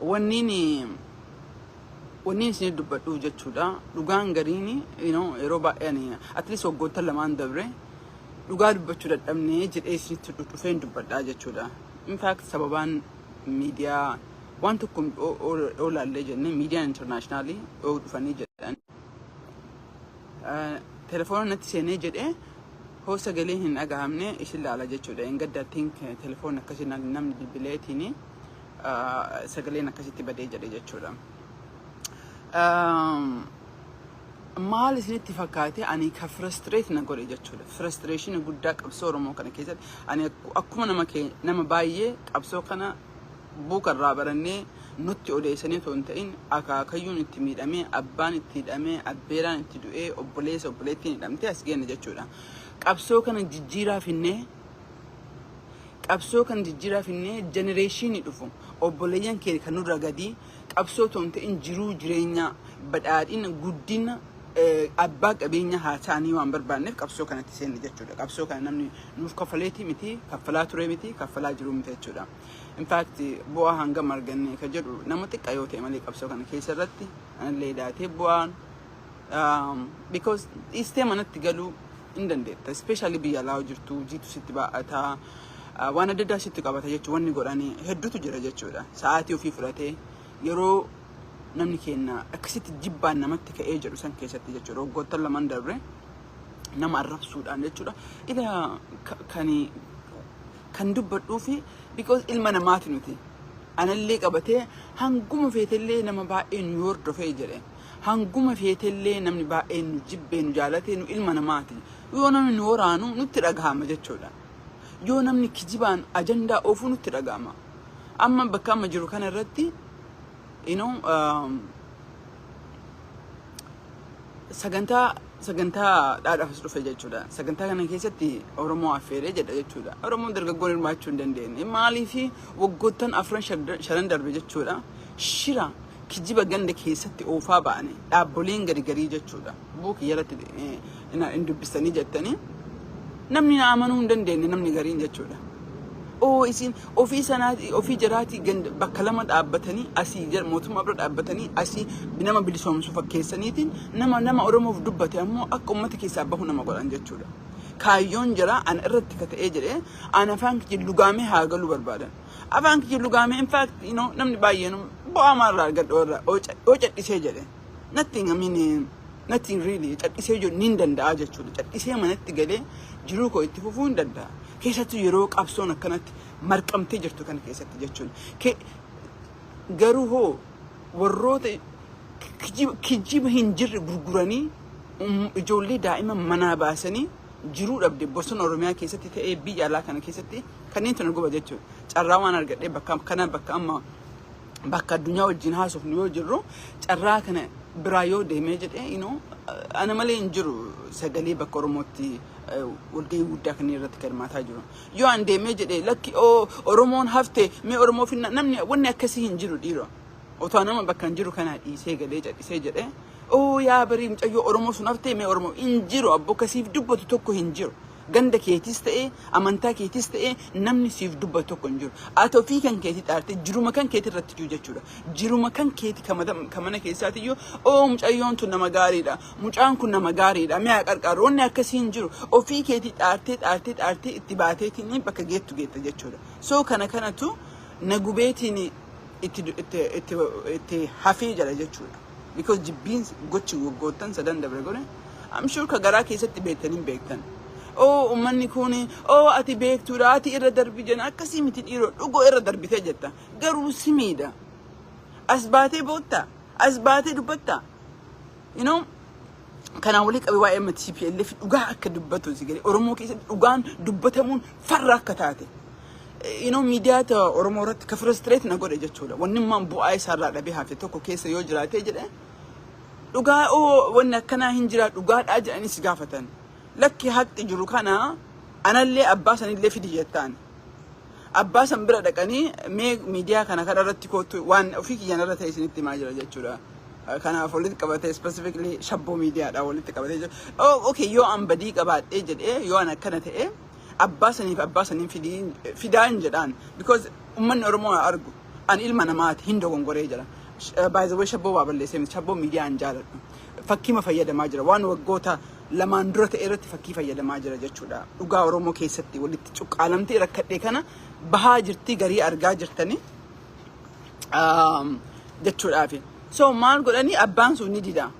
wanni isin dubbadhu jechuudha dhugaan gariini yeroo baay'ee at least waggoota lamaan dabre dhugaa dubbachuu dadhabnee jedhee isinitti dhufeen dubbadhaa jechuudha. In fact sababaan miidiyaa waan tokko olaallee jennee miidiyaan internationally dhufanii jedhan telefoona natti seenee jedhee hoo sagalee hin dhagahamne isin laala jechuudha. In gaddaattiin telefoona akkasii namni bilbileetiin sagaleen akkasitti badee jedhe jechuudha. Maal isinitti fakkaate ani ka frustrate na godhe jechuudha. Frustration guddaa qabsoo Oromoo kana keessatti ani akkuma nama baay'ee qabsoo kana buukarraa barannee nutti odeessanii osoo hin ta'in akaakayyuun itti miidhamee abbaan itti hidhamee abbeeraan itti du'ee obboleettiin hidhamtee as geenne jechuudha. Qabsoo kana jijjiiraa finnee generation dhufu obboleeyyan kee kan nurra gadii qabsoo osoo hin ta'in jiruu jireenya badhaadhina guddina abbaa qabeenya haa ta'anii waan barbaanneef qabsoo kanatti seenne jechuudha. Qabsoo kana namni nuuf kaffaleeti miti kaffalaa ture miti kaffalaa jiru miti jechuudha. In fact bu'aa hangam arganne ka jedhu nama xiqqaa yoo ta'e malee qabsoo kana keessa irratti anallee daatee bu'aan because istee manatti galuu hin dandeetta. Especially biyya alaa jirtu jiitu sitti baa'ataa waan adda addaa sitti qabata jechuudha. Wanni godhanii hedduutu jira jechuudha. Sa'aatii ofii fudhatee yeroo namni keenya akkasitti jibbaan namatti ka'ee jedhu san keessatti jechuudha. Waggoota lamaan darbe nama arrabsuudhaan jechuudha. Ila kan dubbadhuu fi because ilma namaati nuti. Anallee qabatee hanguma feetellee nama baay'ee nu hordofee jedhe. Hanguma feetellee namni baay'ee nu jibbee nu jaalatee nu ilma namaati. Yoo namni nu waraanu nutti dhagahama jechuudha. Yoo namni kijibaan ajandaa oofuu nutti dhagahama. Amma bakka amma jiru kana irratti sagantaa dhaadhaafis dhufe jechuudha. Sagantaa kana keessatti Oromoo affeeree jedha jechuudha. Oromoon dargaggoon hirmaachuu hin dandeenye. Maaliif waggoottan afran shanan darbe jechuudha. Shira kijiba ganda keessatti oofaa ba'anii dhaabboleen garii jechuudha. Buukii jalatti hin dubbisanii jettanii namni amanuu hin dandeenye namni gariin jechuudha. Isin ofii sanaati ofii jiraati bakka lama dhaabbatanii asii mootummaa bira dhaabbatanii asii nama bilisoomsu fakkeessaniitiin nama Oromoof dubbate ammoo akka uummata keessaa bahu nama godhan jechuudha. Kaayyoon jira an irratti ka ta'ee jedhee an afaan kiyya lugaamee haa galuu barbaadan. Afaan kiyya lugaamee in fact namni baay'een bu'aa maalirraa argadhu oo cadhisee jedhe. Nothing really cadhisee jiru ni danda'a jechuudha. Cadhisee manatti galee jiruu koo itti fufuu hin danda'a. Keessattuu yeroo qabsoon akkanatti marqamtee jirtu kana keessatti jechuudha. Garuu hoo warroota kijiba hin jirre gurguranii ijoollee daa'ima manaa baasanii jiruu dhabde bosona Oromiyaa keessatti ta'ee biyya alaa kana keessatti kanneen tana guba jechuudha. Carraa waan argadhee bakka amma bakka addunyaa wajjin haasofnu yoo jirru carraa kana biraa yoo deemee jedhee ana malee hin jiru sagalee bakka Oromootti walgahii guddaa kan irratti hirmaataa jiru. Yoo an deemee jedhee lakki Oromoon hafte mee Oromoo finna namni wanni akkasii hin jiru dhiiroo. Otoo nama bakka hin jiru kana dhiisee galee cadhisee jedhee yaa barii mucayyoo Oromoo sun hafte mee Oromoo hin jiru abbo kasiif dubbatu tokko hin jiru. Ganda keetis ta'ee amantaa keetis ta'ee namni siif dubbatu tokko hin jiru. Ati ofii kan keetii dhaarte jiruma kan keetii irratti jiru jechuudha. Jiruma kan keetii kamana keessaati iyyuu mucayyoon tun nama gaariidha. Mucaan kun nama gaariidha. Mi'a qarqaaru wanni akkasii hin jiru. Ofii keetii dhaartee itti baateetiin bakka geetta jechuudha. So kanatu nagubeetiin itti hafee jira jechuudha. Because jibbiin gochi waggoottan sadan dabre godhe I'm sure ka garaa keessatti beektan. Ummanni kuni ati beektuudha ati irra darbi jenna akkasii miti dhiiroo dhugoo irra darbitee jetta garuu simiidha as baatee bootta as baatee dubbatta kana walii qabe waa'ee MTPLF dhugaa akka dubbatu sigari Oromoo keessatti dhugaan dubbatamuun farra akka taate miidiyaa Oromoo irratti ka frustrate na godhe jechuudha. Wanni maan bu'aa isaarraa dhabee hafe tokko keessa yoo jiraatee jedhe dhugaa wanni akkanaa hin jira dhugaadhaa jedhanii si gaafatan. Lakki haqi jiru kana anallee abbaa sanillee fidi jettaan. Abbaa san bira dhaqanii mee miidiyaa kana irratti kootu waan ofii kiyyaan irra ta'e isinitti himaa jira jechuudha. Kanaaf walitti qabatee specifically shabboo miidiyaadhaa walitti qabatee jiru. Okay yoo an badii qabaadhee jedhee yoo an akkana ta'e abbaa saniin fidaan jedhaan because ummanni Oromoo argu an ilma namaati hin dogongoree jira. By the way shabboo waa balleessee miti shabboo miidiyaa hin jaaladhu. Fakkii fayyadamaa jira waan waggoota lamaan dura ta'e irratti fakkii fayyadamaa jira jechuudha. Dhugaa Oromoo keessatti walitti cuqqaalamtee rakkadhee kana bahaa jirti garii argaa jirtani jechuudhaafi. So maal godhanii abbaan sun ni dida.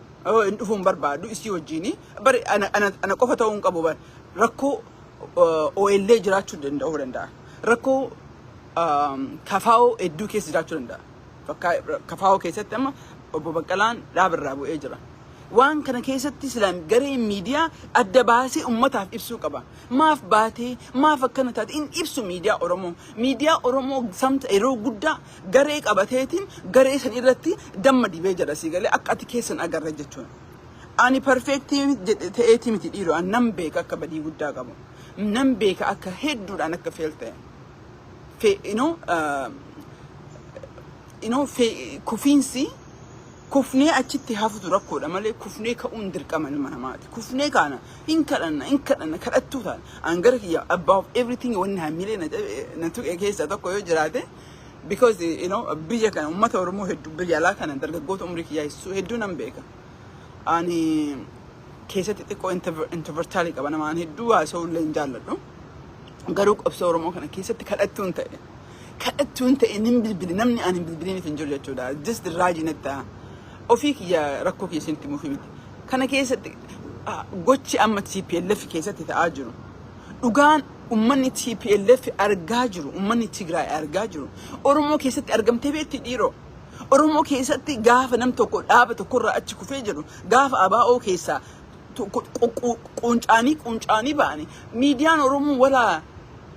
In dhufuun barbaadu isii wajjini bari ana qofa ta'uu hin qabu bari rakkoo OLA jiraachuu danda'uu danda'a. Rakkoo kafaa'oo hedduu keessa jiraachuu danda'a. Kafaa'oo keessatti amma obbo Baqqalaan dhaabarraa bu'ee jira. Waan kana keessatti Islaam garee miidiyaa adda baasee ummataaf ibsuu qaba. Maaf baatee maaf akkana taate in ibsu miidiyaa Oromoo. Miidiyaa Oromoo samta yeroo guddaa garee qabateetiin garee san irratti damma dibee jira si galee akka ati keessan agarra jechuudha. Ani perfectii ta'eeti miti dhiiroo an nan beeka akka badii guddaa qabu. Nan beeka akka hedduudhaan akka fail ta'e. Kufiinsi kufnee achitti hafutu rakkoodha malee kufnee ka'uun dirqama ilma namaati. Kufnee kana hin kadhanna kadhattuu taana. An gara kiyya above everything wanni hamilee na tuqe keessa tokko yoo jiraate because biyya kana uummata Oromoo hedduu biyya alaa kana dargaggoota umrii kiyyaa hedduu nan beeka. Ani keessatti xiqqoo introvertaalii qaba namaan hedduu haasa'uu illee hin jaalladhu. Garuu qabsoo Oromoo kana keessatti kadhattuun ta'e nin bilbili namni ani bilbiliin hin jiru jechuudha. Just raajii natti ofii kiyya rakkoo keessatti muufii miti. Kana keessatti gochi amma TPLF keessatti ta'aa jiru. Dhugaan ummanni TPLF argaa jiru, ummanni Tigraay argaa jiru. Oromoo keessatti argamtee beekti dhiiroo. Oromoo keessatti gaafa nam tokko dhaaba tokkorraa achi kufee jiru, gaafa ABO keessaa quuncaanii ba'ani. Miidiyaan Oromoo walaa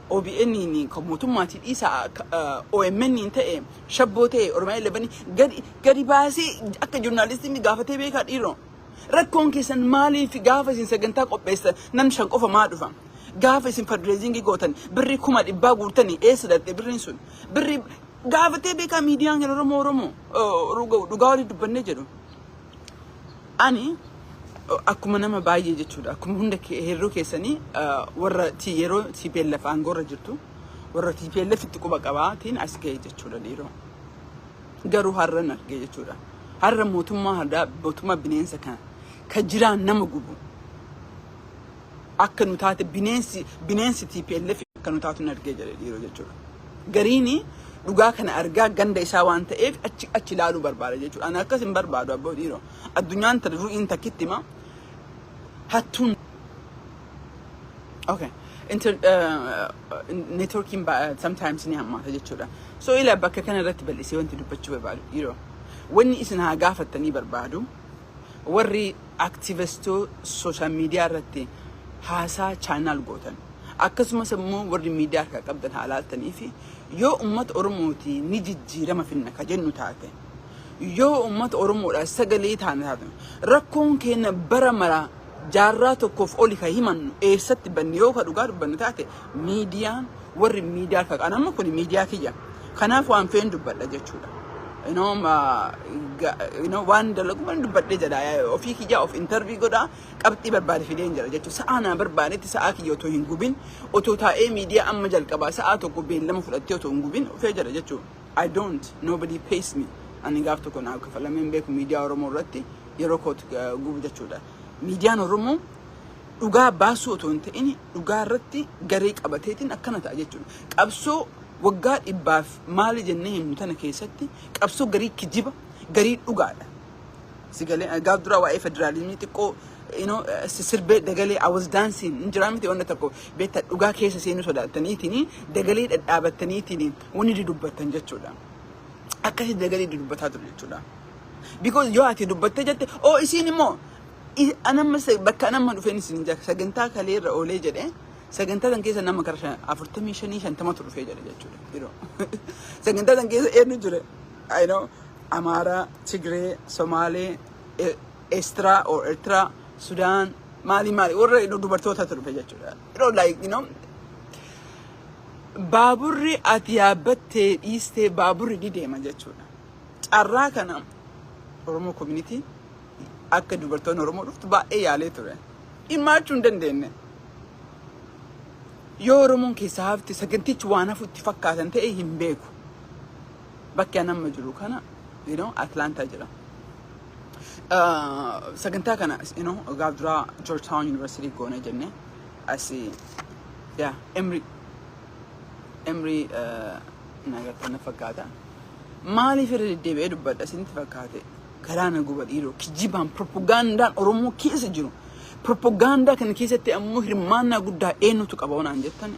OBN ni mootummaatiin isa OMN ta'e shabboo ta'e Oromiyaa Lebanii gadi baasee akka joornaalistiin gaafatee beekaa dhiiroo. Rakkoon keessan maaliif gaafa isin sagantaa qopheessan nam shan qofa maa dhufa? Gaafa isin fundraising gootan birri 100,000 guurtanii eessa dhatte birriin sun? Birri gaafatee beekaa miidiyaan Oromoo dhugaa walii dubbannee jedhu. Ani akkuma nama baay'ee jechuudha. Akkuma hunda heerroo keessanii warra yeroo TPLF aangoorra jirtu warra TPLF itti quba qabaatiin as ga'e jechuudha dhiiroo. Garuu har'an argee jechuudha. Har'a mootummaa bineensa kana ka jiraan nama gubu. Akka nu taate bineensi TPLF akka nu taatu argee jira dhiiroo jechuudha. Gariini dhugaa kana argaa ganda isaa waan ta'eef achi ilaaluu barbaada jechuudha. Ani akkas hin barbaadu abboo dhiiroo. Addunyaan ru'iin takkitti ma hattuun. Okay. Networking sometimes ni hammaata jechuudha. So ila bakka kana irratti bal'isee wanti dubbachuu barbaadu dhiiroo. Wanni isin haa gaafattanii barbaadu warri activistoo social media irratti haasaa channel gootan. Akkasumas immoo warri miidiyaa harkaa qabdan haalaaltanii fi yoo uummata Oromooti ni jijjiirama finna ka jennu taate yoo uummata Oromoodha sagalee taate rakkoon keenya bara mara jaarraa tokkoof oli ka himannu eessatti banne yoo ka dhugaa dubbannu taate miidiyaan warri miidiyaa harkaa qaban amma kun miidiyaa kiyya kanaaf waan feen dubbadha jechuudha. Waan dalagu waan dubbadhee jedha ofii kiyyaa of interview godha qabxii barbaade fideen jira jechuudha. Sa'a na barbaadetti sa'a kiyya otoo hin gubin otoo taa'ee miidiyaa amma jalqabaa sa'a tokko beellama fudhattee otoo hin gubin ofee jira jechuudha. Nobody pays me. Ani gaaf tokko naaf kafalameen beeku miidiyaa Oromoo irratti yeroo kooti gubu jechuudha. Miidiyaan Oromoo dhugaa baasuu otoo hin ta'in dhugaa irratti garee qabateetiin akkana ta'a jechuudha. Qabsoo waggaa dhibbaaf maali jennee himnu tana keessatti qabsoo garii kijiba garii dhugaadha. Sigalee gaaf dura waa'ee federaalizimii xiqqoo sirbee dagalee I was dancing injira miti wanta tokko beektaa dhugaa keessa seenuu sodaataniitiin dagalee dhadhaabattaniitiin wanni dubbattan jechuudha. Akkasii dagalee dubbataa ture jechuudha. Because yoo ati dubbattee jette isiin immoo anamma bakka anamma dhufeen isin sagantaa kaleerra oolee jedhee sagantaa tan keessa nama kara 45-50 dhufee jira jechuudha. Sagantaa tan keessa eenyu jira? Amara, Tigray, Somali, Eritrea or Eritrea, Sudan, Mali warra dubartoota dhufe jechuudha. Baaburri ati yaabbattee dhiistee baaburri dideema jechuudha. Carraa kana Oromoo community akka dubartoonni Oromoo dhuftu baay'ee yaalee ture. Himaachuu hin dandeenye. Yoo Oromoon keessa hafti sagantichi waan hafutti fakkaatan ta'e hin beeku. bakka nama jiru kana Atlanta jira. Sagantaa kana gaaf dura Georgetown University goone jenne asi Emory nagartan fakkaata. Maaliif irra deddeebi'ee dubbadha isinitti fakkaate garaana guba dhiiroo kijibaan propagandaan Oromoo keessa jiru. Propaganda kana keessatti ammoo hirmaannaa guddaa eenyutu qaba waan jettan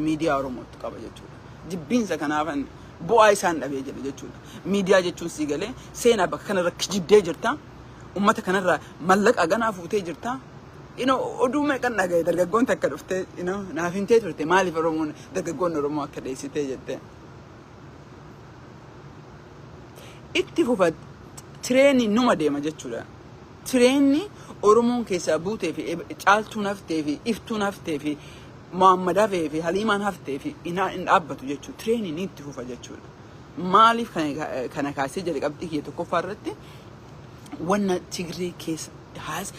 miidiyaa Oromootu qaba jechuudha. Jibbinsa kanaafan bu'aa isaan dhabee jira jechuudha. Miidiyaa jechuun si galee seenaa bakka kanarra kijibdee jirta. Ummata kanarra mallaqa ganaa fuutee jirta. Oduu meeqan dhagaye dargaggoon takka dhuftee naaf himtee turte maaliif Oromoon dargaggoon Oromoo akka dheessitee jette. Itti fufa tireenii numa deema jechuudha. Tireenii Oromoon keessaa buutee fi caaltuun haftee fi iftuun haftee fi Muhammad hafee fi Haliimaan haftee fi hin dhaabbatu jechuudha. Tireenii itti fufa jechuudha. Maaliif kana kaasee jedhe qabxii kiyya tokkoffaa irratti wanna Tigree keessa haas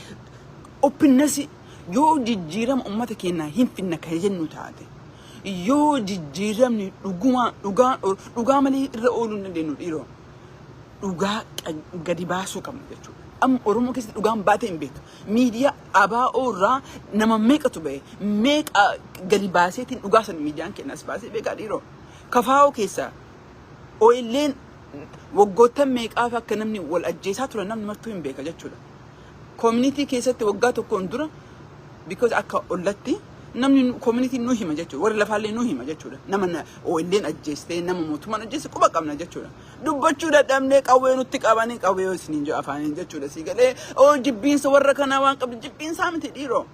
oppinnasi yoo jijjiirama ummata keenyaa hin finna kan jennu taate yoo jijjiiramni dhugaa malee irra ooluu hin dandeenyu dhiiroo dhugaa gadi baasuu qabna jechuudha. Amma Oromoo keessatti dhugaan baatee hin beeku. Miidiyaa ABO irraa nama meeqatu ba'e meeqa gadi baaseetiin dhugaa san miidiyaan kennas baasee beekaa dhiiroo. Kafaa'oo keessaa OLN waggoottan meeqaaf akka namni wal ajjeesaa ture namni martuu hin beeka jechuudha. Community keessatti waggaa tokkoon dura because akka ollatti namni community nu hima jechuudha. Warri lafaallee nu hima jechuudha. Nama OLN ajjeestee nama mootummaan ajjeeste quba qabna jechuudha. Dubbachuu dadhabnee qawwee nutti qabanii qawwee yoo isiniin jiru afaaniin jechuudha. Si galee jibbiinsa warra kanaa waan qabdu jibbiinsaa miti dhiiroo.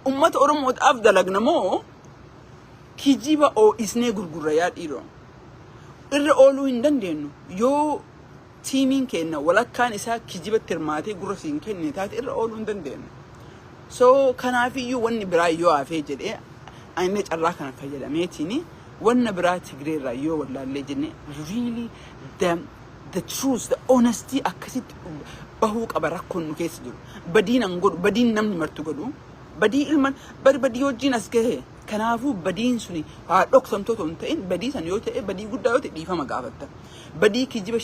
Ummata Oromootaaf dalagna moo kijiba isnee gurgurra yaa dhiiroo. Irra ooluu hin dandeenyu yoo tiimiin kenna walakkaan isaa kijibatti hirmaatee gurra siin kenne taate irra ooluu hin dandeenyu. So kanaafiyyuu wanni biraa yoo hafee jedhee inni carraa kana fayyadameetiin wanna biraa Tigree irraa yoo wallaallee jenne really the truth the honesty akkasitti bahuu qaba rakkoon nu keessa jiru. Badiin an godhu badiin namni martu godhu badii ilman badii wajjin as gahe. Kanaafu badiin suni dhoksamtoota hin ta'in badii san yoo ta'e badii guddaa yoo ta'e dhiifama gaafatta. Badii kijiba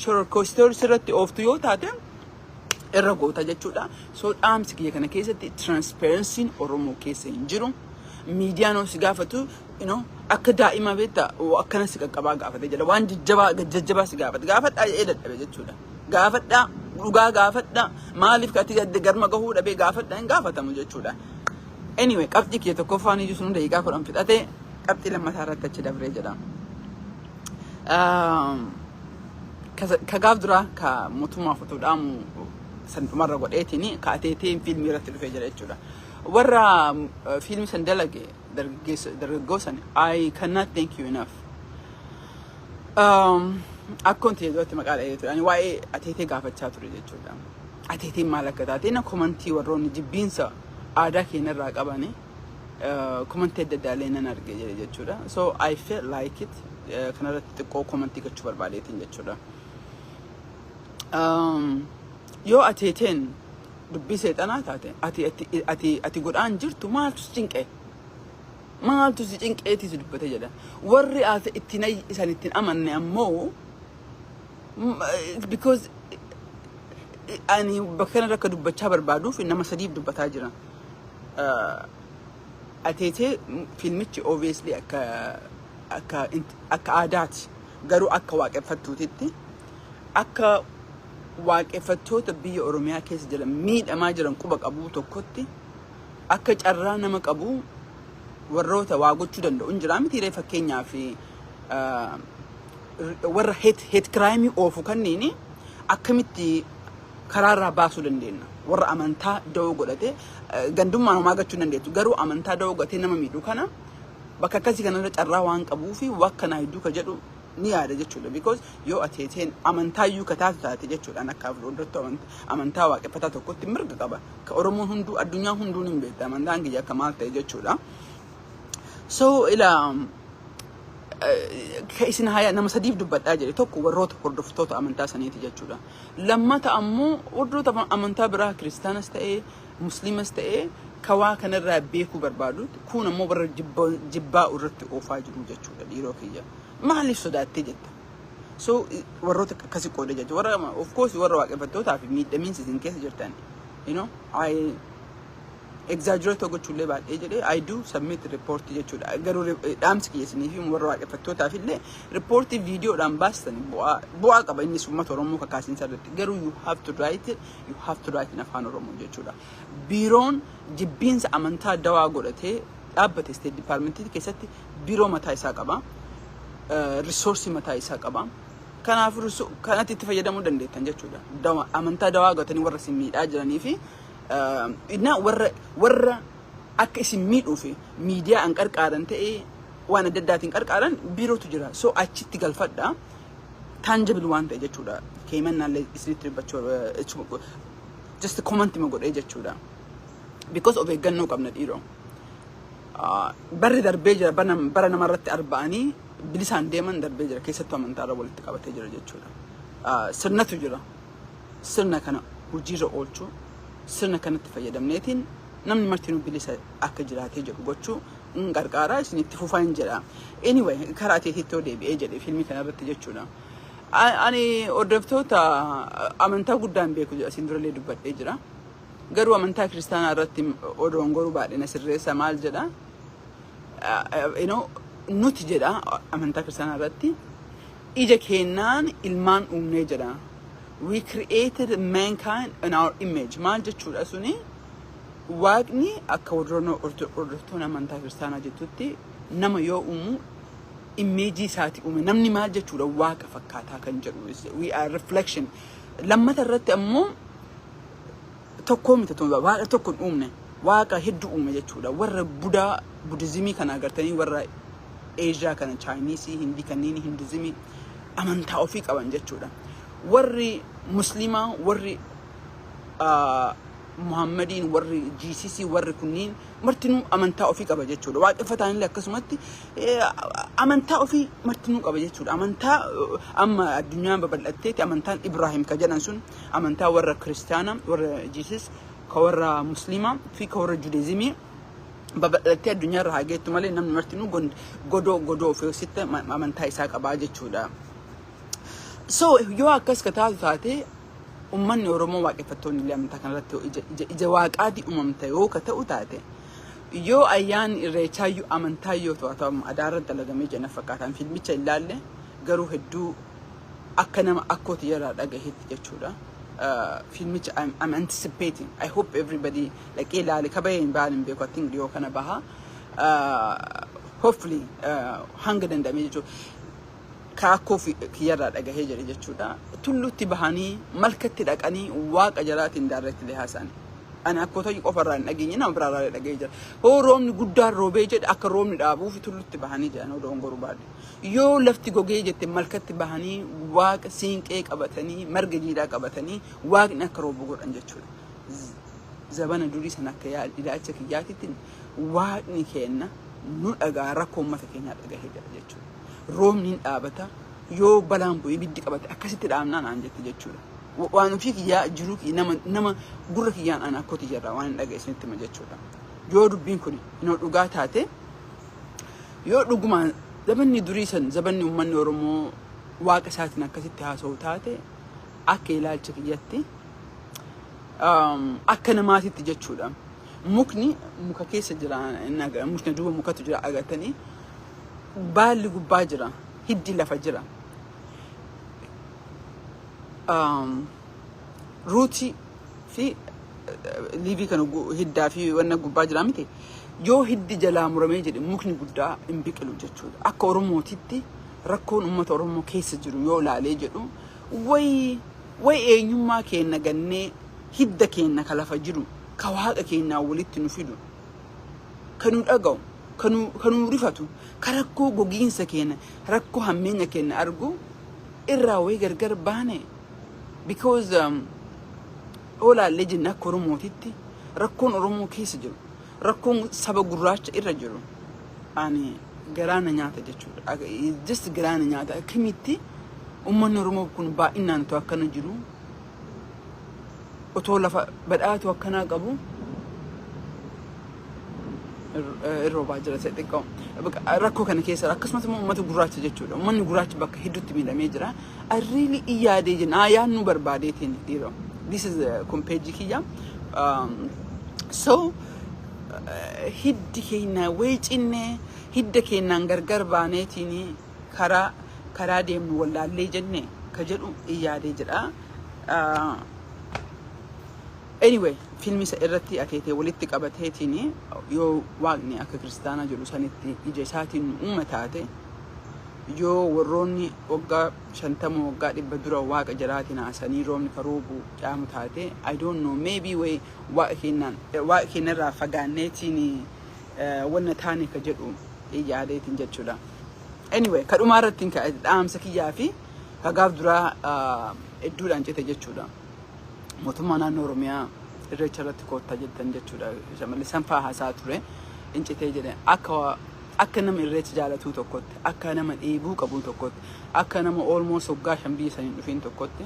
shororkoositorii sirratti ooftu yoo taate irra goota jechuudha. So dhaamsi kiyya kana keessatti transparency'n Oromoo keessa hin jiru. Miidiyaan oo si gaafatu akka daa'ima beektaa akkana si qaqqabaa gaafate jedha. Waan jajjabaa si gaafate gaafadhaa jedhee dadhabe jechuudha. Gaafadhaa dhugaa gaafadhaa maaliif kati garma gahuu dhabee gaafadhaa hin gaafatamu jechuudha. Anyway, qabxii kiyya tokkoffaan iyyuu sun daqiiqaa 10 fixatee qabxii lammataa irratti achi dabree jedha. Ka gaaf duraa ka mootummaa fotoodhaamu san dhumarra godheetiin ka ateeteen fiilmii irratti dhufee jira jechuudha. Warra fiilmii san dalage dargaggoo san I cannot thank you enough. Akkoon ta'e duratti maqaa dhahee ture. Ani waa'ee ateetee gaafachaa ture jechuudha. Ateeteen maal akka taate na komantii warroonni jibbiinsa aadaa keenyarraa qabanii komantii adda addaa illee nan arge jechuudha. So I felt like it kanarratti xiqqoo komantii gochuu barbaadeetiin jechuudha. Yoo ateeteen dubbii seexanaa taate ati godhaan jirtu maaltu si cinqee? Maaltu si cinqeetii si dubbate jedha. Warri isaan ittiin amanne ammoo because ani bakka kanarra akka dubbachaa barbaaduuf nama sadiif dubbataa jira. Ateetee fiilmichi obviously akka aadaati garuu akka waaqeffattuutitti akka waaqeffattoota biyya Oromiyaa keessa jiran miidhamaa jiran quba qabuu tokkotti akka carraa nama qabu warroota waa gochuu danda'u hin jiraa miti fakkeenyaaf warra hate crime oofu kanneen akkamitti karaarraa baasuu dandeenya. Warra amantaa da'oo godhate gandummaan homaa gachuu dandeettu garuu amantaa da'oo godhatee nama miidhu kana bakka akkasii kanarra carraa waan qabuu fi wakka naa hedduu ka jedhu ni yaada jechuudha. Because yoo ateeteen amantaa iyyuu ka taate jechuudhaan akka afroodottu amantaa waaqeffataa tokkotti mirga qaba. Ka Oromoon hunduu addunyaa hunduun hin beekta amantaan kiyya akka maal ta'e jechuudha. So ka isin haya nama sadiif dubbadhaa jedhe tokko warroota hordoftoota amantaa saniiti jechuudha. Lammata ammoo warroota amantaa biraa kiristaanas ta'ee musliimas ta'ee kawaa kanarraa beekuu barbaadu kun ammoo warra jibbaa irratti oofaa jiru jechuudha dhiiroo kiyya. maaliif sodaattee jetta. So warroota akkasii qoodee jechuudha. Warra of course warra waaqeffattootaa fi miidhamiinsi isin keessa jirtan. You know, I exaggerate gochuullee baadhee jedhee I do submit report jechuudha. Garuu dhaamsi kiyyesanii fi warra waaqeffattootaaf illee reportii viidiyoodhaan baastan bu'aa qaba innis uummata Oromoo kakaasinsa irratti. Garuu you have to write in afaan Oromoo jechuudha. Biiroon jibbiinsa amantaa dawaa godhatee dhaabbate State Department keessatti biiroo mataa isaa qaba. Resource mataa isaa qaba. Kanaaf kanatti itti fayyadamuu dandeettan jechuudha. Amantaa dawaa godhatanii warra isin miidhaa jiranii fi warra akka isin miidhuu fi miidiyaa an qarqaaran ta'ee waan adda addaatiin qarqaaran biirootu jira. So achitti galfadha. Tangible waan ta'e jechuudha. Keemannaallee isinitti dubbachuu just comment ma godhee jechuudha. Because of eeggannoo qabna dhiiroo. Barri darbee jira bara namarratti arba'anii bilisaan deeman darbee jira keessattuu amantaarra walitti qabatee jira jechuudha. Sirnatu jira. Sirna kana hojiirra oolchuu sirna kanatti fayyadamneetiin namni martinuu bilisa akka jiraatee jedhu gochuu gargaaraa isinitti fufaa hin jedha. Anyway karaa teetittoo deebi'ee jedhe fiilmii kanarratti jechuudha. Ani hordoftoota amantaa guddaan beeku isin durallee dubbadhee jira. Garuu amantaa kiristaanaa irratti odoon goruu baadhina sirreessa maal jedha. You know, nuti jedha amantaa kiristaanaa irratti ija keenyaan ilmaan uumnee jedha. We created mankind in our image. Maal jechuudha suni waaqni akka hordoftoonni amantaa kiristaanaa jettutti nama yoo uumu image isaati uume. Namni maal jechuudha waaqa fakkaataa kan jedhu. We are reflection. Lammata irratti ammoo tokko miti waaqa tokko uumne waaqa hedduu uume jechuudha. Warra Buddhismii kana agartanii warra Asia kana Chinese Hindi kanneen Hinduism amantaa ofii qaban jechuudha. Warri Muslima warri Muhammadiin warri GCC warri kunniin martinuu amantaa ofii qaba jechuudha. Waaqeffataan illee akkasumatti amantaa ofii martinuu qaba jechuudha. Amantaa amma addunyaan babal'atteeti amantaan Ibrahim ka jedhan sun amantaa warra Kiristaana warra Jesus ka warra Muslima fi ka warra Judaism babal'attee addunyaa irra haageettu malee namni martinuu godoo ofii sitte amantaa isaa qaba jechuudha. So yoo akkas ka taatu taate ummanni Oromoo waaqeffattoonni illee amantaa kanarratti ija waaqaati uumamte yoo ka ta'u taate yoo ayyaan irreechaayyuu amantaa yoo ta'u adaarra dalagamee jenna fakkaatan fiilmicha ilaalle garuu hedduu akka nama akkooti yeroo dhagaheetti jechuudha. Fiilmicha I'm anticipating. I hope everybody like ilaale kabayeen baanin beeku atin dhiyoo kana baha. Hopefully hanga dandamee jechuudha. Kaakoo kiyarraa dhagahee jira jechuudha. Tulluutti bahanii malkatti dhaqanii waaqa jalaatiin daarreetti haasa'an. Ani akkoota qofarraa hin dhageenye nama biraarraa dhagahee jira. Hoo roobni guddaan roobee jedhe akka roobni dhaabuuf tulluutti bahanii jiran odoon goruu baadhe. Yoo lafti gogee jette malkatti bahanii waaqa siinqee qabatanii marga jiidhaa qabatanii waaqni akka roobu godhan jechuudha. Zabana durii sana akka ilaalcha kiyyaatitti waaqni kenna nu dhagaa rakkoo uummata keenyaa dhagahee jira jechuudha. Roobni dhaabata yoo balaan bu'ee ibiddi qabate akkasitti dhaabnaan aan jette jechuudha. Waan ofii kiyyaa jiru nama gurra kiyyaan aan akkooti jirra waan hin dhagayeesinitti ma jechuudha. Yoo dubbiin kun yoo dhugaa taate yoo dhugumaan zabanni durii san zabanni uummanni Oromoo waaqa isaatiin akkasitti haasa'u taate akka ilaalcha kiyyatti akka namaatitti jechuudha. Mukni muka keessa jira mukni duuba mukatu jira agartanii baalli gubbaa jira hiddi lafa jira. Ruuti fi liivii kana hiddaa fi wanna gubbaa jira miti. Yoo hiddi jalaa muramee jedhe mukni guddaa hin biqilu jechuudha. Akka Oromootitti rakkoon uummata Oromoo keessa jiru yoo laalee jedhu way eenyummaa keenya gannee hidda keenya ka lafa jiru ka waaqa keenyaa walitti nu fidu kanu dhaga'u kanu rifatu ka rakkoo gogiinsa keenya rakkoo hammeenya keenya argu irraa way gargar baane. Because olaallee jenna akka Oromootitti rakkoon Oromoo keessa jiru rakkoon saba gurraacha irra jiru ani garaana nyaata jechuudha. Just garaana nyaata akkamitti uummanni Oromoo kun baay'inaan ta'u akkana jiru otoo lafa badhaatu akkanaa qabu roobaa jira ta'e xiqqoo rakkoo kana keessa akkasumas immoo uummata gurraacha jechuudha uummanni gurraachi bakka hedduutti miidhamee jira arriili iyyaadee jenna yaannu barbaadeetiin dhiiroo this is compage kiyya so hiddi keenya weecinne hidda keenyaan gargar baaneetiin karaa deemnu wallaallee jenne ka jedhu iyyaadee jedha anyway filmi isa irratti akeetee walitti qabateetiin yoo waaqni akka kiristaanaa jedhu sanitti ija isaatiin uuma taate yoo warroonni waggaa 50 waggaa 100 dura waaqa jiraatiin haasanii roobni karoobu caamu taate I don't know maybe way waaqa keenyarraa fagaanneetiin wanna taane ka jedhu iyyadeetiin jechuudha anyway kadhumaa irratti dhaamsa kiyyaa fi hagaaf duraa hedduudhaan cite jechuudha mootummaa naannoo Oromiyaa irreecha irratti koottaa jettan jechuudha shamalli sanfaa haasaa ture incitee jedhe akka nama irreecha jaalatu tokkotti akka nama dheebuu qabu tokkotti akka nama almost waggaa 5 biyya saniin dhufiin tokkotti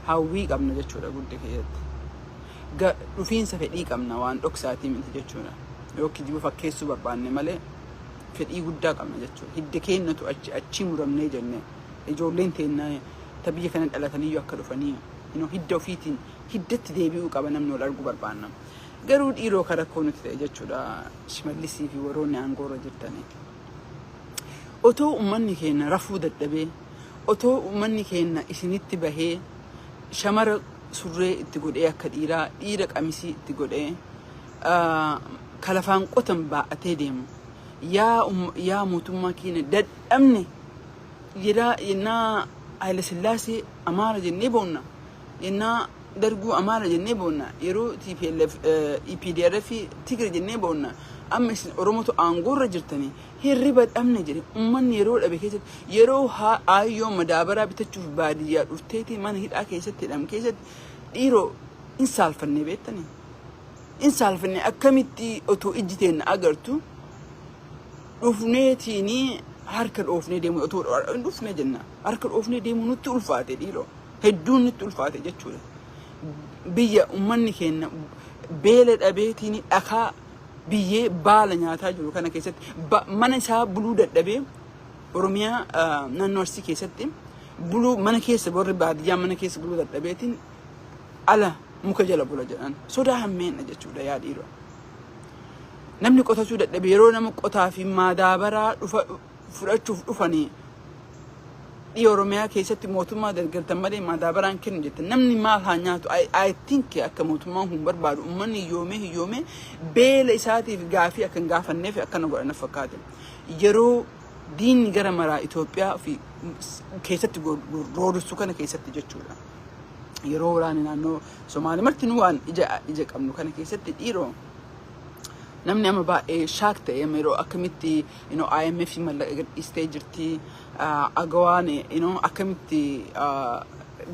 hawwii qabna jechuudha guddi keessatti dhufiinsa fedhii qabna waan dhoksaatii miti jechuudha yookiin jibu fakkeessuu barbaanne malee fedhii guddaa qabna jechuudha hidda keenyatu achi muramnee jenne ijoolleen teennaa tabiyya kana dhalatanii akka dhufanii hidda ofiitiin hiddatti deebi'uu qaba namni wal arguu barbaanna garuu dhiiroo karakkoo nuti ta'e jechuudha shimallisii fi warroonni aangoorra jirtanii otoo uummanni keenya rafuu dadhabee otoo uummanni keenya isinitti bahee shamara surree itti godhee akka dhiira qamisii itti godhee kalafaan qotan baa'atee deemu yaa mootummaa keenya dadhabne yennaa Haile Sillaasee Amaara jennee boonna yennaa darguu Amaara jennee boonna yeroo TPLF EPDRF Tigre jennee boonna amma isin Oromotu aangoorra jirtanii hirriba dhabne jedhe uummanni yeroo dhabe keessatti yeroo aayyoo madaabaraa bitachuuf baadiyyaa dhufteeti mana hidhaa keessatti hidham keessatti dhiiroo insaalfannee beektanii insaalfannee akkamitti otoo ijjiteen agartu dhufneetiinii harka dhoofnee deemu otoo dhufnee jenna harka dhoofnee deemu nutti ulfaate dhiiroo hedduun nutti ulfaate jechuudha biyya uummanni keenya beela dhabeetiin dhakaa biyyee baala nyaataa jiru kana keessatti mana isaa buluu dadhabee Oromiyaa naannoo Arsii keessatti buluu mana keessa warri baadiyyaa mana keessa buluu dadhabeetiin ala muka jala bula jedhan sodaa hammeenna jechuudha yaa dhiiroo namni qotachuu dadhabee yeroo nama qotaa fi maadaabaraa fudhachuuf dhufanii Oromiyaa keessatti mootummaa dargartan malee madaabaraan kennu jette namni maal haa nyaatu I think akka mootummaan kun barbaadu uummanni hiyyoomee beela isaatiif gaafii akka hin gaafanneef akkana godhana fakkaate yeroo diinni gara maraa Itoophiyaa fi keessatti roodusuu kana keessatti jechuudha yeroo waraanni naannoo Somaalee martinuu waan ija qabnu kana keessatti dhiiroo namni amma baay'ee shaak ta'e yeroo akkamitti IMF mallaqa gadhiistee jirti agawaan akkamitti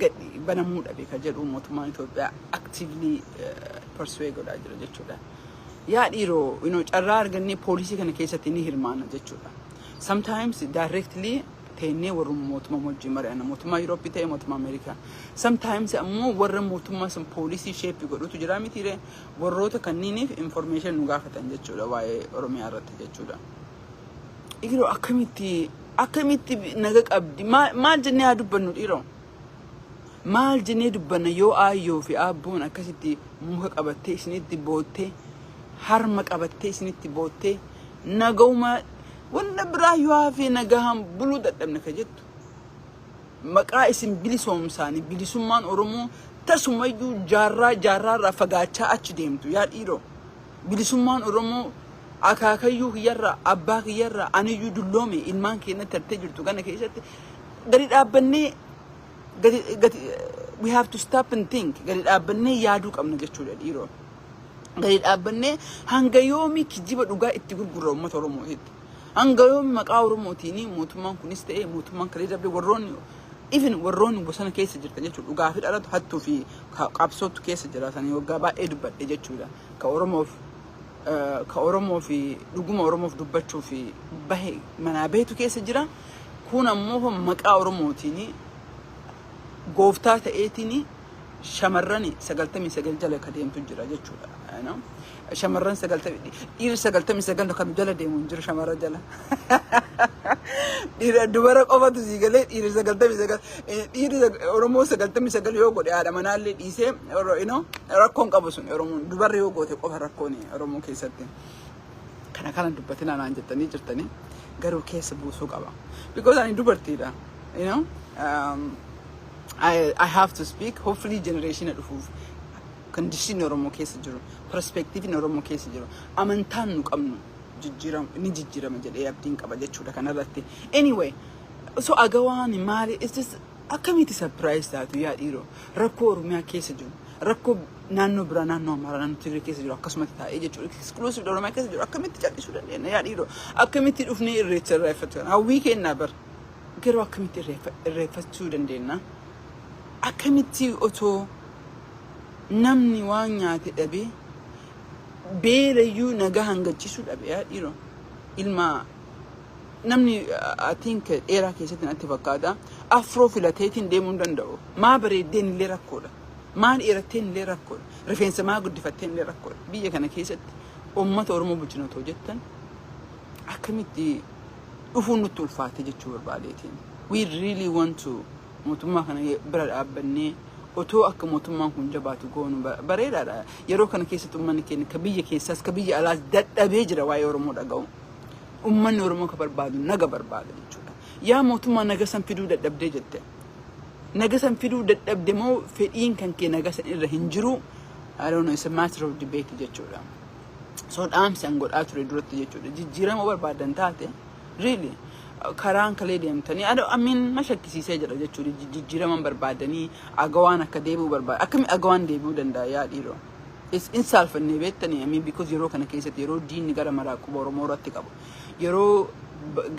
gadhi banamuu dhabe ka jedhu mootummaan Itoophiyaa actively pursue godhaa jira jechuudha yaa dhiiroo carraa argannee poolisii kana keessatti ni hirmaana jechuudha sometimes directly teennee warra mootummaa wajjin mari'anna mootummaa Yurooppii ta'e mootummaa Ameerikaa sometimes ammoo warra mootummaa san poolisii sheepi godhutu jira mitiire warroota kanniiniif information nu gaafatan jechuudha waa'ee Oromiyaa irratti jechuudha dhiiroo akkamitti naga qabdi maal jennee haa dubbannu dhiiroo maal jennee dubbanna yoo aayyoo fi aabboon akkasitti muka qabattee isinitti boottee harma qabattee isinitti boottee nagawuma walla biraa yoo hafe nagahan buluu dadhabne ka jettu maqaa isin bilisoomsaanii bilisummaan Oromoo tasumayyuu jaarraa fagaachaa achi deemtu yaa dhiiroo bilisummaan Oromoo akaakayyuu kiyyarraa abbaa kiyyarraa aniyyuu dulloome ilmaan keenya tartee jirtu kana keessatti gadi dhaabbannee we have to stop and think gadi dhaabbannee yaaduu qabna jechuudha dhiiroo gadi dhaabbannee hanga yoomi kijiba dhugaa itti gurgurra uummata Oromootitti hanga yoomi maqaa Oromootiin mootummaan kunis ta'e mootummaan kalee dabre warroonni bosona keessa jirtan jechuudha dhugaa fi dhalatu hattuu fi qabsootu keessa jiraatanii waggaa baay'ee dubbadhe jechuudha ka Oromoo fi dhuguma Oromoof dubbachuu fi bahe manaa beetu keessa jira kun ammoo maqaa Oromootiin gooftaa ta'eetiin shamarrani sagaltamii sagal jala ka deemtu jira jechuudha. Shamarran sagaltamii dhiirri sagaltamii sagal kan jala deemu jiru shamarra jala. Dhiirri dubara qofatu sii galee dhiirri sagaltamii sagal dhiirri Oromoo sagaltamii sagal yoo godhe haadha manaallee dhiisee rakkoon qabu sun Oromoon dubarri yoo goote qofa rakkoon Oromoo keessatti. Kana dubbatina naan jettanii jirtanii garuu keessa buusuu qaba. Because ani dubartiidha. I have to speak. Hopefully generation dhufuuf condition Oromoo keessa jiru, perspective Oromoo keessa jiru, amantaan nu qabnu jijjiirama jedhee abdiin qaba jechuudha kanarratti. Anyway, so agawaan maali is this akkamiti surprise taatu yaa dhiiroo rakkoo Oromiyaa keessa jiru, rakkoo naannoo biraa naannoo Amaaraa naannoo Tigree keessa jiru akkasumatti taa'ee jechuudha. Exclusive Oromiyaa keessa jiru akkamitti callisuu dandeenya yaa dhiiroo akkamitti dhufnee irreecha irreeffatu hawwii kennaa bar garuu akkamitti irreeffachuu dandeenya akkamitti otoo namni waan nyaate dhabe beelayyuu nagaa hangachiisuu dhabe yaa dhiiroo ilma namni I think dheeraa keessatti natti fakkaata afroo filateetiin deemuu hin danda'u maa bareeddeen illee rakkoodha maa dheeratteen illee rakkoodha rifeensa maa guddifatteen illee rakkoodha biyya kana keessatti uummata Oromoo bulchinatoo jettan akkamitti dhufuun nutti ulfaate jechuu barbaadeetiin we really want to mootummaa kana bira dhaabbannee otoo akka mootummaan kun jabaatu goonu bareedaadha yeroo kana keessatti uummanni keenya ka biyya keessaas ka biyya alaas dadhabee jira waa'ee Oromoo dhaga'u uummanni Oromoo ka barbaadu naga barbaada jechuudha yaa mootummaa naga san fiduu dadhabdee jette naga san fiduu dadhabde moo fedhiin kan kee naga san irra hin jiru I don't know it's a matter of debate jechuudha so dhaamsi an godhaa ture duratti jechuudha jijjiirama barbaadan taate really karaan kalee deemtanii I mean mashakkisiisee jira jechuudha jijjiirama barbaadanii agawaan akka deebi'u barbaada akkami agawaan deebi'uu danda'a yaa dhiiroo insaalfannee beektanii I mean because yeroo kana keessatti yeroo diinni gara maraa quba Oromoo irratti qabu yeroo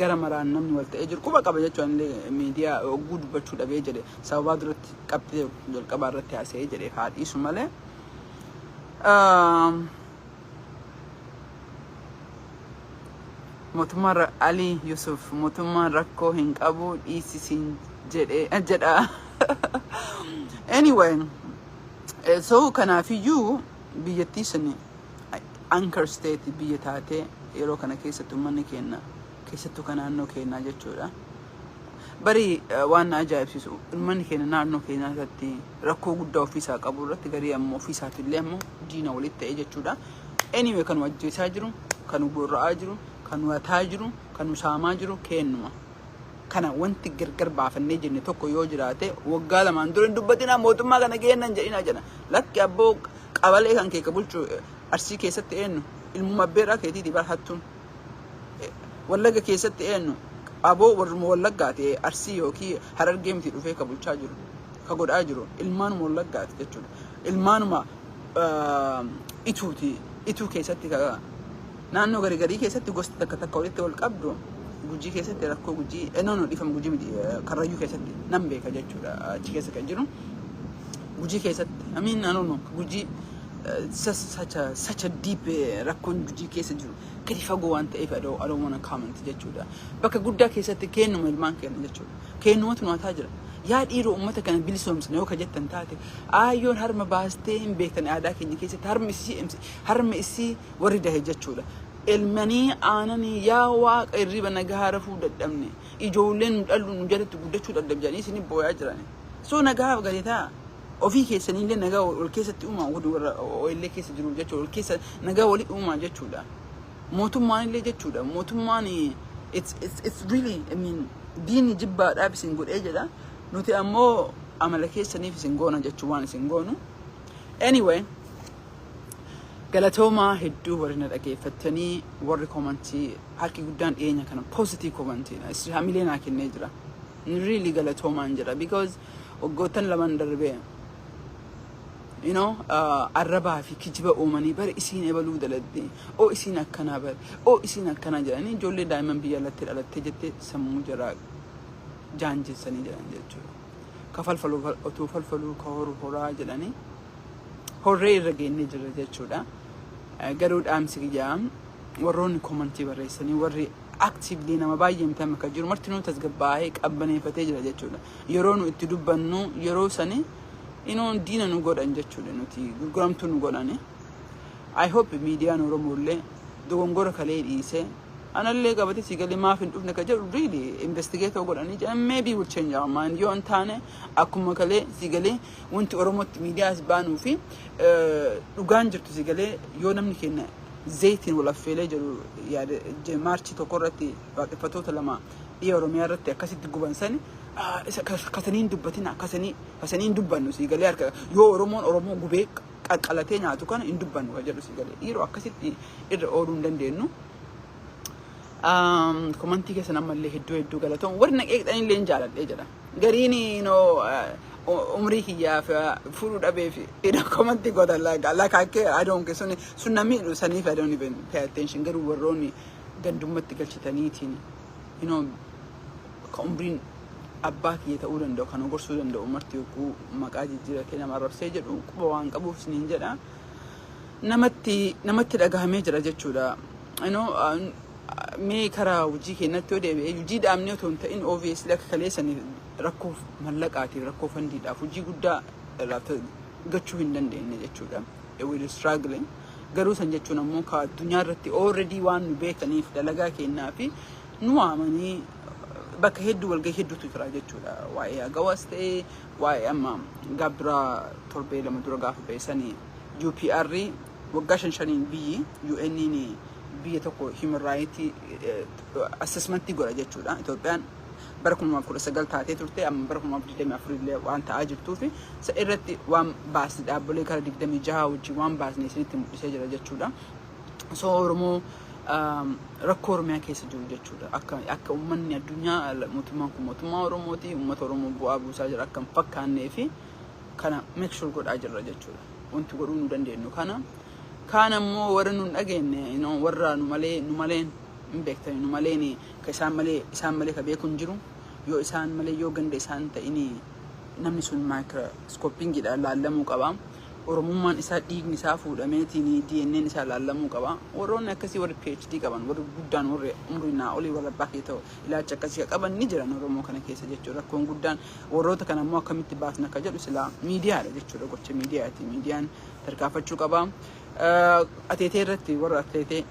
gara maraan namni wal ta'ee jiru quba qaba jechuun illee miidiyaa ogguu dubbachuu dhabee jedhe sababaa duratti qabxee jalqabaa irratti haasa'ee jedhe haadhiisu malee mootummaan Ali Yusuf mootummaan rakkoo hin qabu dhiisisiin jedha anyway so kanaafiyyuu biyyattii suni anchor state biyya taatee yeroo kana keessatti uummanni keenya keessattuu kan naannoo keenyaa jechuudha bari waan ajaa'ibsiisu uummanni keenya naannoo keenyaa irratti rakkoo guddaa ofiisaa qabu irratti garii ammoo ofiisaaf illee ammoo diina walitti ta'ee jechuudha anyway kan wajjeesaa jiru kan gorra'aa jiru kan wataa jiru kan saamaa jiru kennuma kana wanti gargar baafannee jenne tokko yoo jiraate waggaa lamaan dura dubbatina mootummaa kana kennan jedhina jedha lakki abboo qabalee kan keeka bulchu arsii keessatti eenyu ilmuma beeraa keetiiti barhattuun wallaga keessatti eenyu aboo warruma wallaggaati arsii yookiin harargee miti dhufee ka bulchaa jiru ka godhaa jiru ilmaanuma wallaggaati jechuudha ilmaanuma ituu keessatti naannoo garii keessatti gosti takka walitti wal qabdu gujii keessatti rakkoo gujii no dhifam gujii miti karrayyuu keessatti nam beeka jechuudha achi keessa kan jiru gujii keessatti I mean I don't know gujii such a deep rakkoon gujii keessa jiru gadi fagoo waan ta'eef I don't want to comment jechuudha bakka guddaa keessatti kennuma ilmaan kenna jechuudha kennumatu nuwataa jira yaa dhiiroo uummata kana bilisoomsina yoo ka jettan taate ayyoon harma baastee hin beektan aadaa keenya keessatti harmi isii warri dahe jechuudha ilmanii aananii yaa waaqa irriba nagaa rafuu dadhabne ijoolleen nu dhallu nu jalatti guddachuu dadhabjanii isin booyaa jiran so nagaa galeetaa ofii keessanii illee nagaa wal keessatti uumaa warra illee keessa jiru jechuudha wal keessa nagaa wali uumaa jechuudha mootummaan illee jechuudha mootummaan it's really I mean diinni jibbaadhaaf isin godhee jedha nuti ammoo amala keessaniif isin goona jechuun waan isin goonu anyway galatoomaa hedduu warri na dhageeffattanii warri komantii harki guddaan dhiyeenya kana positive komantii hamilee naa kennee jira really galatoomaan jira because waggoottan lamaan darbee you know arrabaa fi kijiba uumanii bare isiin ebaluu daladde oo isiin akkanaa bare oo isiin akkanaa jedhanii ijoollee daa'imman biyya alatti dhalattee jettee sammuu jaraa jaanjessanii jedhan jechuudha ka falfaluu otoo falfaluu ka horaa jedhanii horree irra geennee jira jechuudha garuu dhaamsi guyyaa warroonni komantii barreessanii warri actively nama baay'ee mitan akka jiru marti nu tasgabbaa'ee qabbaneeffatee jira jechuudha yeroo nu itti dubbannu yeroo sani inoon diina nu godhan jechuudha nuti gurguramtu nu godhani. I hope miidiyaan Oromoolee dogongora kalee dhiisee anallee qabate sigalee maaf hin dhufne ka jedhu really investigate godhanii jedhan maybe will change our mind yoo hin taane akkuma kalee sigalee wanti Oromootti miidiyaas baanuu fi dhugaan jirtu sigalee yoo namni kenna zayitiin wal affeelee jiru yaada maarchii tokko irratti waaqeffatoota lama dhiya Oromiyaa irratti akkasitti gubansani kasaniin dubbatina kasaniin dubbannu sigalee harka yoo Oromoo gubee qaqqalatee nyaatu kana hin dubbannu ka jedhu sigalee dhiiroo akkasitti irra ooluu hin dandeenyu. Komantii keessa namallee hedduu galatoon warri naqeeqxanii illee jaaladhee jedha gariin umrii kiyyaaf furuu dhabeef komantii godhan lakaakkee adoon keessatti sun namni saniif adoon pay attention garuu warroonni gandummatti galchitaniitiin ka umriin abbaa kiyya ta'uu danda'u kan gorsuu danda'u marti yogguu maqaa jijjiiratee nama arrabsee jedhu quba waan qabuuf isiniin jedha namatti dhagahamee jira jechuudha. Mee karaa hojii keenyatti yoo deebi'ee hojii dhaabnee otoo hin ta'in obviously akka kaleessanii rakkoo mallaqaatiin rakkoo fandiidhaaf hojii guddaa gachuu hin dandeenye jechuudha. We will struggling garuu san jechuun ammoo ka addunyaa irratti already waan nu beekaniif dalagaa kennaa fi nu waamanii bakka hedduu walgahii hedduutu jira jechuudha. Waa'ee agawas ta'ee waa'ee amma gabra torbee lama dura gaafa beessanii UPR waggaa 5 biyyi UN'n biyya tokko human rights assessment godha jechuudha. Itoophiyaan bara 2019 taatee turte amma bara 2024 illee waan ta'aa jirtuu fi isa irratti waan baasni dhaabbilee kara 26 wajjin waan baasni isinitti mul'isee jira jechuudha. So Oromoo rakkoo Oromiyaa keessa jiru jechuudha. Akka uummanni addunyaa mootummaan kun mootummaa Oromooti uummata Oromoo bu'aa buusaa jira akka hin fakkaannee fi kana make sure godhaa jirra jechuudha. Wanti godhuu nu dandeenyu kana ammoo warra nun dhageenye warra nu maleen hin beektani nu maleen ka isaan malee ka beeku hin jiru yoo isaan malee yoo ganda isaan ta'ini namni sun microscopingiidha laallamuu qaba. Oromummaan isaa dhiigni isaa fuudhameetiin DNA'n isaa laallamuu qaba. Warroonni akkasii warri PhD qaban warri guddaan warri umrii naa olii warra bakkee ta'u ilaalcha akkasii qaban ni jiran Oromoo kana keessa jechuudha. Rakkoon guddaan warroota kana ammoo akkamitti baasna akka jedhu silaa miidiyaadha jechuudha. Gocha miidiyaati. Miidiyaan tarkaanfachuu qaba. Ateetee irratti warra ateetee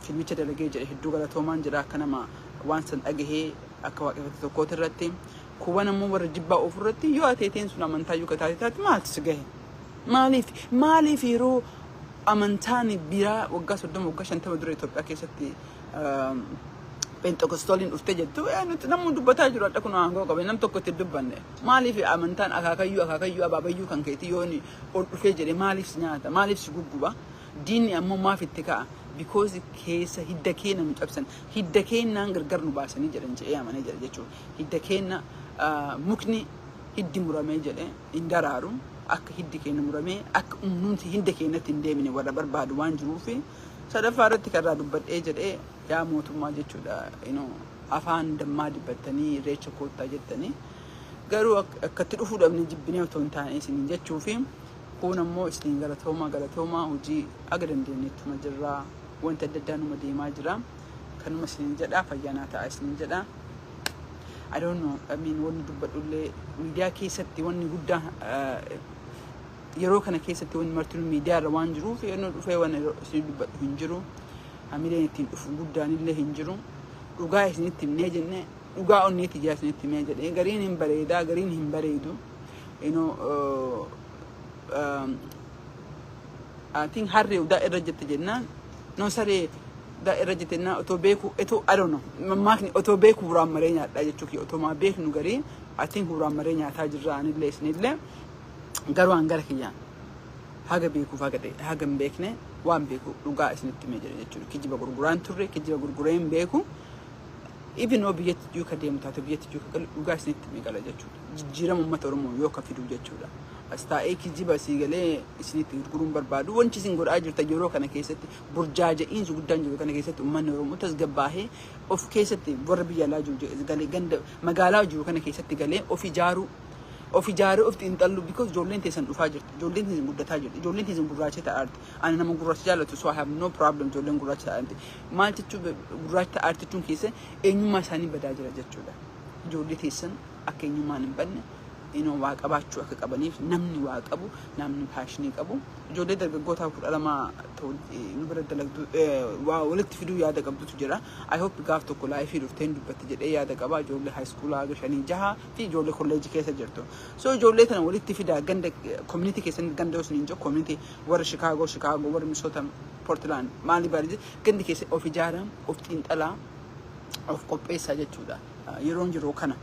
filmicha dalagee jedhe hedduu galatoomaan jedha akka nama waan san dhagahee akka waaqeffate tokkooti irratti kuwwan ammoo warra jibbaa ofirratti yoo ateeteen sun amantaa yoo kataate taate maaltu si gahe maaliif yeroo amantaan biraa waggaa 30 waggaa 50 dura Itoophiyaa keessatti Pentecostaliin dhufte jettu nuti namni dubbataa jiru adda kun aangoo qabe nam tokko itti dubbanne maaliif amantaan akaakayyuu abaabayyuu kan keetii yooni ol dhufee jedhe maaliif nyaata maaliif si gugguba diinni ammoo maaf itti ka'a because keessa hidda keenya nu cabsan hidda keenyaan gargar nu baasanii jedhan jedhee amanee jedha jechuudha. Hidda keenya mukni hiddi muramee jedhe hin daraaru akka hiddi keenya muramee akka nuti hidda keenyatti hin deemine warra barbaadu waan jiruufi sadaffaa irratti karraa dubbadhee jedhee yaa mootummaa jechuudha afaan dammaa dibbattanii reecha koottaa jettanii garuu akkatti dhufuu dhabne jibbinee otoo hin taane isiniin jechuufi kun ammoo isiniin galatoomaa hojii aga dandeenyettuma jirraa wanta adda addaa numa deemaa jira kanuma isiniin jedhaa fayyaanaa ta'a isiniin jedhaa. I don't know wanni dubbadhullee miidiyaa keessatti wanni guddaa yeroo kana keessatti wanni martinuu miidiyaa irra waan jiruuf yeroo dhufee waan isin dubbadhu hin jiru hamileen ittiin dhufu guddaan illee hin jiru dhugaa isinitti himnee jenne dhugaa onneetti ijaa isinitti himee jedhee gariin hin bareedaa gariin hin bareedu I think harree udaa irra jette jennaan no saree da irra jette jennaan otoo beeku I don't know maakni otoo beeku huraan maree nyaadhaa jechuuki otoo maa beeknu garii I think huraan maree nyaataa jirra anillee isinillee garuu hangara kiyyaan haga beekuuf haga hin beekne waan beeku dhugaa isinitti himee jira jechuudha. Kijiba gurguraan turre kijiba gurguree hin beeku even oo biyyatti iyyuu ka deemu taate biyyatti iyyuu ka galu dhugaa isinitti himee gala jechuudha. Jijjiirama uummata Oromoo yoo ka fidu jechuudha. As taa'ee kijiba sii galee isinitti gurguruun barbaadu wanti isin godhaa jirta yeroo kana keessatti burjaaja'iinsi guddaan jiru kana keessatti uummanni Oromoo tasgabbaahee of keessatti warra biyya alaa jiru galee ganda magaalaa jiru kana keessatti galee of ijaaruu of xiinxallu because ijoolleen teessan dhufaa jirti ijoolleen teessan guddataa jirti ijoolleen teessan gurraacha ta'aarti ani nama gurraacha jaallatu so I have no problem ijoolleen gurraacha ta'aarti maal jechuun gurraacha ta'aarti jechuun keessa eenyummaa isaanii badaa jira jechuudha. Ijoollee teessan akka eenyummaan hin banne inoo waa qabaachuu akka qabaniif namni waa qabu namni paashinii qabu ijoollee dargaggootaa kudha lama ta'u nu bira dalagdu waa walitti fiduu yaada qabdutu jira. I hope gaaf tokko laayifii dhufteen dubbatti jedhee yaada qaba ijoollee high school haga 5-6 fi ijoollee kolleejii keessa jirtu. So ijoollee tana walitti fidaa ganda community keessatti ganda osoo hin jiru community warra Chicago warra Minnesota Portland maali baadiyyaa gandi keessa of ijaaram of xiinxalaa of qopheessaa jechuudha. Yeroon jiru kana